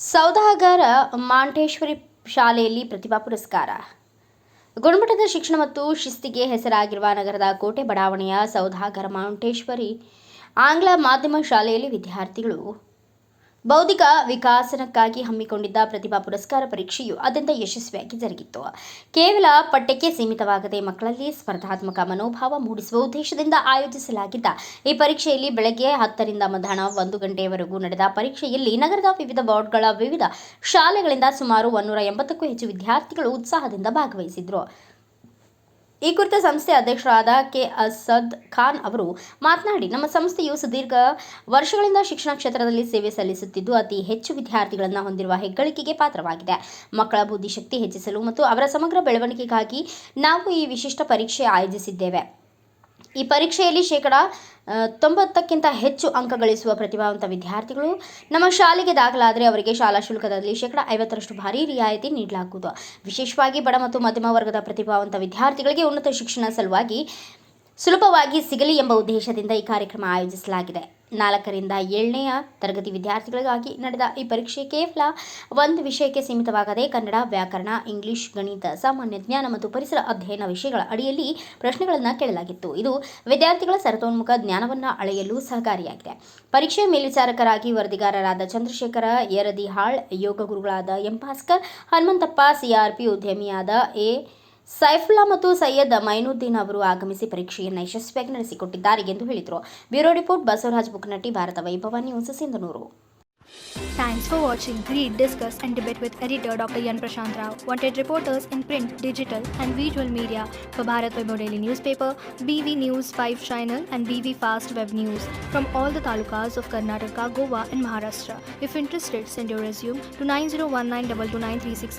ಸೌದಾಗರ ಮಾಂಟೇಶ್ವರಿ ಶಾಲೆಯಲ್ಲಿ ಪ್ರತಿಭಾ ಪುರಸ್ಕಾರ. ಗುಣಮಟ್ಟದ ಶಿಕ್ಷಣ ಮತ್ತು ಶಿಸ್ತಿಗೆ ಹೆಸರಾಗಿರುವ ನಗರದ ಕೋಟೆ ಬಡಾವಣೆಯ ಸೌದಾಗರ ಮಾಂಟೇಶ್ವರಿ ಆಂಗ್ಲ ಮಾಧ್ಯಮ ಶಾಲೆಯಲ್ಲಿ ವಿದ್ಯಾರ್ಥಿಗಳು ಬೌದ್ಧಿಕ ವಿಕಾಸನಕ್ಕಾಗಿ ಹಮ್ಮಿಕೊಂಡಿದ್ದ ಪ್ರತಿಭಾ ಪುರಸ್ಕಾರ ಪರೀಕ್ಷೆಯು ಅತ್ಯಂತ ಯಶಸ್ವಿಯಾಗಿ ಜರುಗಿತ್ತು. ಕೇವಲ ಪಠ್ಯಕ್ಕೆ ಸೀಮಿತವಾಗದೆ ಮಕ್ಕಳಲ್ಲಿ ಸ್ಪರ್ಧಾತ್ಮಕ ಮನೋಭಾವ ಮೂಡಿಸುವ ಉದ್ದೇಶದಿಂದ ಆಯೋಜಿಸಲಾಗಿದ್ದ ಈ ಪರೀಕ್ಷೆಯಲ್ಲಿ ಬೆಳಗ್ಗೆ 10 ರಿಂದ ಮಧ್ಯಾಹ್ನ 1 ಗಂಟೆಯವರೆಗೂ ನಡೆದ ಪರೀಕ್ಷೆಯಲ್ಲಿ ನಗರದ ವಿವಿಧ ವಾರ್ಡ್ಗಳ ವಿವಿಧ ಶಾಲೆಗಳಿಂದ ಸುಮಾರು 180ಕ್ಕೂ ಹೆಚ್ಚು ವಿದ್ಯಾರ್ಥಿಗಳು ಉತ್ಸಾಹದಿಂದ ಭಾಗವಹಿಸಿದ್ರು. ಈ ಕುರಿತ ಸಂಸ್ಥೆ ಅಧ್ಯಕ್ಷರಾದ ಕೆ. ಅಸದ್ ಖಾನ್ ಅವರು ಮಾತನಾಡಿ, ನಮ್ಮ ಸಂಸ್ಥೆಯು ಸುದೀರ್ಘ ವರ್ಷಗಳಿಂದ ಶಿಕ್ಷಣ ಕ್ಷೇತ್ರದಲ್ಲಿ ಸೇವೆ ಸಲ್ಲಿಸುತ್ತಿದ್ದು ಅತಿ ಹೆಚ್ಚು ವಿದ್ಯಾರ್ಥಿಗಳನ್ನು ಹೊಂದಿರುವ ಹೆಗ್ಗಳಿಕೆಗೆ ಪಾತ್ರವಾಗಿದೆ. ಮಕ್ಕಳ ಬುದ್ಧಿಶಕ್ತಿ ಹೆಚ್ಚಿಸಲು ಮತ್ತು ಅವರ ಸಮಗ್ರ ಬೆಳವಣಿಗೆಗಾಗಿ ನಾವು ಈ ವಿಶಿಷ್ಟ ಪರೀಕ್ಷೆ ಆಯೋಜಿಸಿದ್ದೇವೆ. ಈ ಪರೀಕ್ಷೆಯಲ್ಲಿ 90ಕ್ಕಿಂತ ಹೆಚ್ಚು ಅಂಕ ಗಳಿಸುವ ಪ್ರತಿಭಾವಂತ ವಿದ್ಯಾರ್ಥಿಗಳು ನಮ್ಮ ಶಾಲೆಗೆ ದಾಖಲಾದರೆ ಅವರಿಗೆ ಶಾಲಾ ಶುಲ್ಕದಲ್ಲಿ 50% ಭಾರಿ ರಿಯಾಯಿತಿ ನೀಡಲಾಗುವುದು. ವಿಶೇಷವಾಗಿ ಬಡ ಮತ್ತು ಮಧ್ಯಮ ವರ್ಗದ ಪ್ರತಿಭಾವಂತ ವಿದ್ಯಾರ್ಥಿಗಳಿಗೆ ಉನ್ನತ ಶಿಕ್ಷಣ ಸುಲಭವಾಗಿ ಸಿಗಲಿ ಎಂಬ ಉದ್ದೇಶದಿಂದ ಈ ಕಾರ್ಯಕ್ರಮ ಆಯೋಜಿಸಲಾಗಿದೆ. 4 ರಿಂದ 7ನೇ ತರಗತಿ ವಿದ್ಯಾರ್ಥಿಗಳಿಗಾಗಿ ನಡೆದ ಈ ಪರೀಕ್ಷೆ ಕೇವಲ ಒಂದು ವಿಷಯಕ್ಕೆ ಸೀಮಿತವಾಗದೆ ಕನ್ನಡ, ವ್ಯಾಕರಣ, ಇಂಗ್ಲಿಷ್, ಗಣಿತ, ಸಾಮಾನ್ಯ ಜ್ಞಾನ ಮತ್ತು ಪರಿಸರ ಅಧ್ಯಯನ ವಿಷಯಗಳ ಅಡಿಯಲ್ಲಿ ಪ್ರಶ್ನೆಗಳನ್ನು ಕೇಳಲಾಗಿತ್ತು. ಇದು ವಿದ್ಯಾರ್ಥಿಗಳ ಸರ್ವತೋನ್ಮುಖ ಜ್ಞಾನವನ್ನು ಅಳೆಯಲು ಸಹಕಾರಿಯಾಗಿದೆ. ಪರೀಕ್ಷೆಯ ಮೇಲ್ವಿಚಾರಕರಾಗಿ ವರದಿಗಾರರಾದ ಚಂದ್ರಶೇಖರ ಯರದಿಹಾಳ್, ಯೋಗ ಗುರುಗಳಾದ ಎಂ. ಭಾಸ್ಕರ್, ಹನುಮಂತಪ್ಪ, ಸಿಆರ್ಪಿ ಉದ್ಯಮಿಯಾದ ಎ. ಸೈಫುಲ್ಲಾ ಮತ್ತು ಸೈಯದ್ ಮೈನುದ್ದೀನ್ ಅವರು ಆಗಮಿಸಿ ಪರೀಕ್ಷೆಯನ್ನು ಯಶಸ್ವಿಯಾಗಿ ನಡೆಸಿಕೊಟ್ಟಿದ್ದಾರೆ ಎಂದು ಹೇಳಿದರು. ಬ್ಯೂರೋ ರಿಪೋರ್ಟ್ ಬಸವರಾಜ್ ಬುಕ್ನಟ್ಟಿ, ಭಾರತ ವೈಭವ news, Sindhanur. Thanks for watching Read, Discuss and Debate with editor Dr. Yan Prashant Rao. Wanted reporters in print, digital and visual media for Bharat Vaibhav Daily Newspaper, BV News 5 Channel and BV Fast Web News from all the talukas of Karnataka, Goa and Maharashtra. If interested, send your resume to 9019229369.